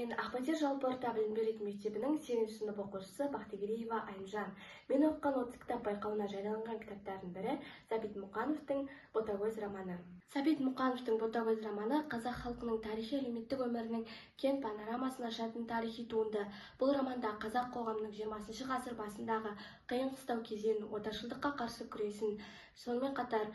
Мен Ақбатер жалпы орта білім беретін мектебінің 8-ші сынып оқушысы Бақтыгереева Айымжан. Мен оқыған 30 кітап байқауына жарияланған кітаптардың бірі Сәбит Мұқановтың «Ботагөз» романы. Сәбит Мұқановтың «Ботагөз» романы қазақ халқының тарихи әлеуметтік өмірінің кең панорамасын ашатын тарихи туынды. Бұл романда қазақ қоғамының 20 ғасыр басындағы қиын-қыстау кезең, отаршылдыққа қарсы күресін, сонымен қатар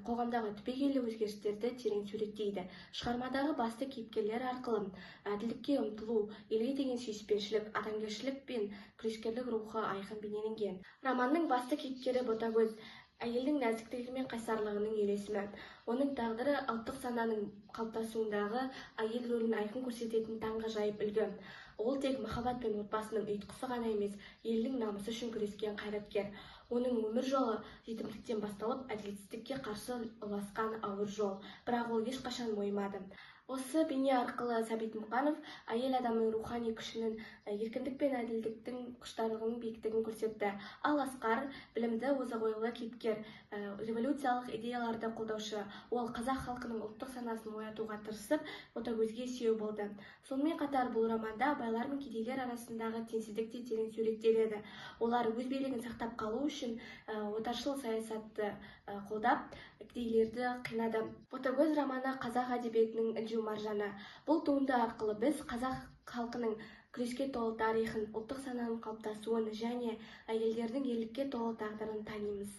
қоғамдағы түбегейлі өзгерістерді терең суреттейді. Шығармадағы басты кейіпкерлер арқылы әділдікке ұмтылу, елге деген сүйіспеншілік, адамгершілік пен күрескерлік рухы айқын бейнеленген. Романның басты кейіпкері Ботагөз әйелдің нәзіктігі мен қайсарлығының үйлесімі. Оның тағдыры ұлттық сананың қалыптасуындағы әйел рөлін айқын көрсететін таңғажайып үлгі. Ол тек махаббат пен отбасының ұйытқысы ғана емес, елдің намысы үшін күрескен қайраткер. Оның өмір жолы жетімдіктен басталып, әділетсіздікке қарсы ұласқан ауыр жол, бірақ ол ешқашан мойымады. Осы бейне арқылы Сәбит Мұқанов әйел адамның рухани күшінің, еркіндік пен әділдіктің құштарлығының биіктігін көрсетті. Ал Асқар білімді, озық ойлы кейіпкер, революциялық идеяларды қолдаушы. Ол қазақ халқының ұлттық санасын оятуға тырысып, Ботагөзге сүйеу болды. Сонымен қатар бұл романда байлар мен кедейлер арасындағы теңсіздік те терең суреттеледі. Олар өз билігін сақтап қалу үшін отаршыл саясатты қолдап, кедейлерді қинады. Ботагөз романы қазақ әдебиетінің інжу маржаны. Бұл туынды арқылы біз қазақ халқының күреске толы тарихын, ұлттық сананың қалыптасуын және әйелдердің ерлікке толы тағдырын танимыз.